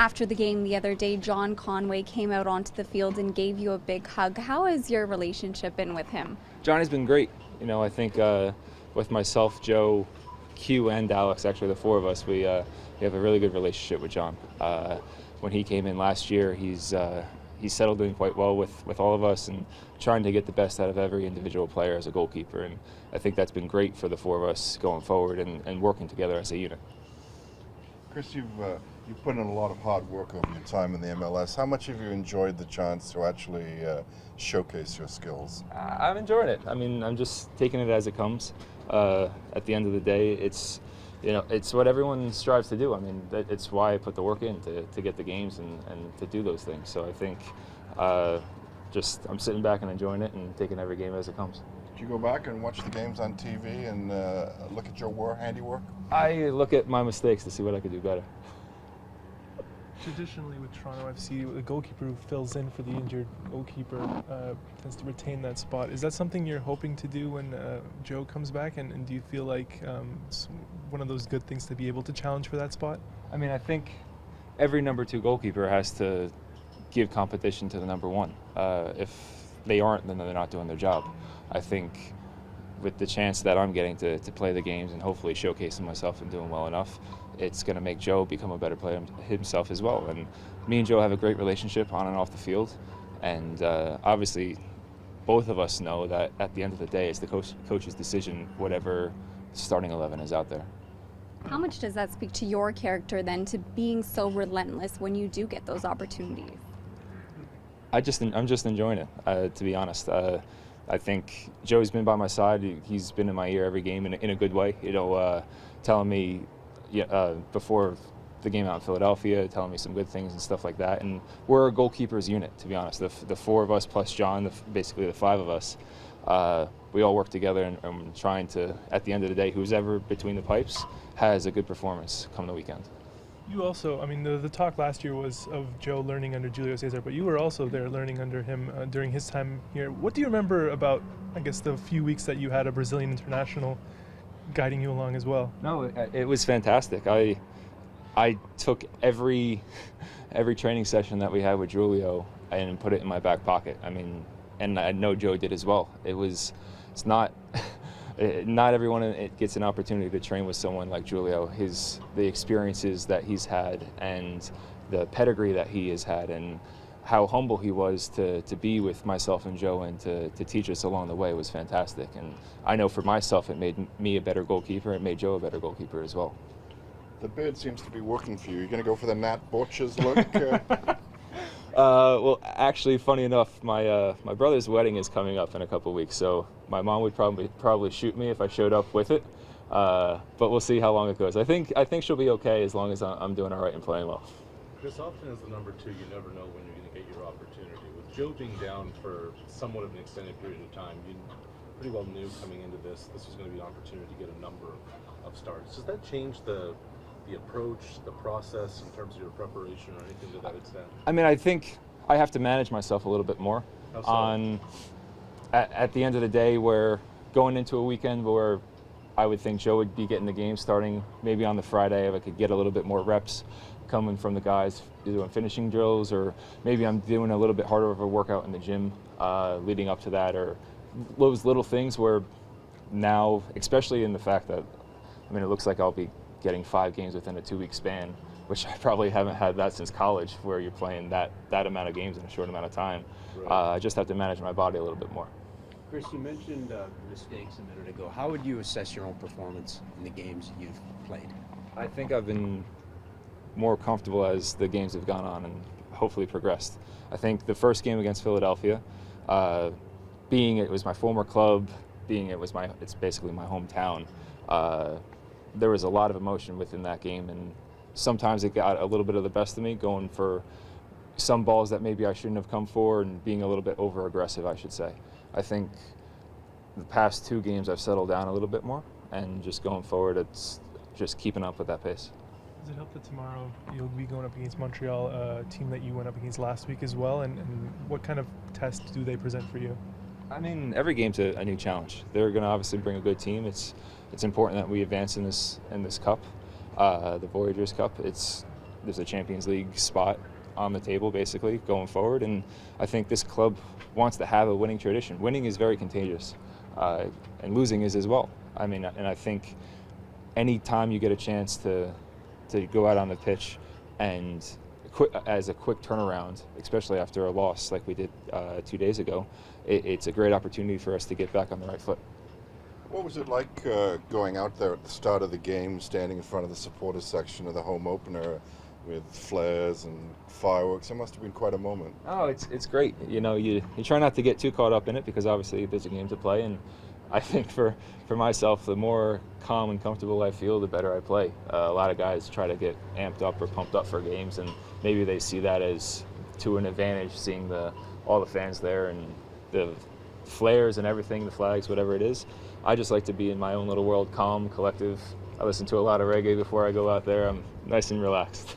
After the game the other day, John Conway came out onto the field and gave you a big hug. How has your relationship been with him? Johnny's been great. You know, I think with myself, Joe, Q, and Alex, actually the four of us, we have a really good relationship with John. When he came in last year, he's settled in quite well with all of us and trying to get the best out of every individual player as a goalkeeper. And I think that's been great for the four of us going forward and working together as a unit. Chris, you've put in a lot of hard work over your time in the MLS. How much have you enjoyed the chance to actually showcase your skills? I'm enjoying it. I mean, I'm just taking it as it comes. At the end of the day, it's what everyone strives to do. I mean, it's why I put the work in to get the games and to do those things. So I think I'm sitting back and enjoying it and taking every game as it comes. Did you go back and watch the games on TV and look at your handiwork? I look at my mistakes to see what I could do better. Traditionally with Toronto FC, the goalkeeper who fills in for the injured goalkeeper tends to retain that spot. Is that something you're hoping to do when Joe comes back? And do you feel like it's one of those good things to be able to challenge for that spot? I mean, I think every number 2 goalkeeper has to give competition to the number 1. If they aren't, then they're not doing their job. I think with the chance that I'm getting to play the games and hopefully showcasing myself and doing well enough, it's going to make Joe become a better player himself as well. And me and Joe have a great relationship on and off the field. And obviously, both of us know that at the end of the day, it's the coach's decision, whatever starting 11 is out there. How much does that speak to your character then, to being so relentless when you do get those opportunities? I'm just enjoying it, to be honest. I think Joe's been by my side. He's been in my ear every game in a good way. Telling me before the game out in Philadelphia, telling me some good things and stuff like that. And we're a goalkeepers unit, to be honest. The four of us plus John, basically the 5 of us, we all work together and trying to, at the end of the day, who's ever between the pipes has a good performance come the weekend. You also, I mean, the talk last year was of Joe learning under Giulio Cesare, but you were also there learning under him during his time here. What do you remember about, I guess, the few weeks that you had a Brazilian international guiding you along as well? No, it was fantastic. I took every training session that we had with Giulio and put it in my back pocket. I mean, and I know Joe did as well. It's not everyone gets an opportunity to train with someone like Giulio. The experiences that he's had and the pedigree that he has had and how humble he was to be with myself and Joe and to teach us along the way was fantastic. And I know for myself it made me a better goalkeeper. It made Joe a better goalkeeper as well. The beard seems to be working for you. You're going to go for the Nat Borchers look? Well, actually, funny enough, my brother's wedding is coming up in a couple of weeks, so my mom would probably shoot me if I showed up with it. But we'll see how long it goes. I think she'll be okay as long as I'm doing all right and playing well. Chris, often as the number 2, you never know when you're going to get your opportunity. With Joe being down for somewhat of an extended period of time, you pretty well knew coming into this was going to be an opportunity to get a number of starts. Does that change the approach, the process in terms of your preparation or anything to that extent? I mean, I think I have to manage myself a little bit more. At the end of the day, where going into a weekend where I would think Joe would be getting the game starting maybe on the Friday, if I could get a little bit more reps coming from the guys doing finishing drills, or maybe I'm doing a little bit harder of a workout in the gym leading up to that, or those little things where now, especially in the fact that, I mean, it looks like I'll be getting 5 games within a 2-week span, which I probably haven't had that since college, where you're playing that amount of games in a short amount of time. Right. I just have to manage my body a little bit more. Chris, you mentioned mistakes a minute ago. How would you assess your own performance in the games you've played? I think I've been more comfortable as the games have gone on and hopefully progressed. I think the first game against Philadelphia, being it was my former club, it's basically my hometown, there was a lot of emotion within that game, and sometimes it got a little bit of the best of me, going for some balls that maybe I shouldn't have come for and being a little bit over aggressive, I should say. I think the past 2 games I've settled down a little bit more, and just going forward, it's just keeping up with that pace. Does it help that tomorrow you'll be going up against Montreal, a team that you went up against last week as well, and what kind of test do they present for you? I mean, every game's a new challenge. They're going to obviously bring a good team. It's important that we advance in this cup, the Voyageurs Cup. there's a Champions League spot on the table basically going forward, and I think this club wants to have a winning tradition. Winning is very contagious, and losing is as well. I mean, and I think any time you get a chance to go out on the pitch and as a quick turnaround, especially after a loss like we did 2 days ago, it's a great opportunity for us to get back on the right foot. What was it like going out there at the start of the game, standing in front of the supporters section of the home opener with flares and fireworks? It must have been quite a moment. Oh, it's great. You know, you try not to get too caught up in it because obviously there's a game to play, and I think for myself, the more calm and comfortable I feel, the better I play. A lot of guys try to get amped up or pumped up for games, and maybe they see that as to an advantage, seeing all the fans there and the flares and everything, the flags, whatever it is. I just like to be in my own little world, calm, collective. I listen to a lot of reggae before I go out there. I'm nice and relaxed.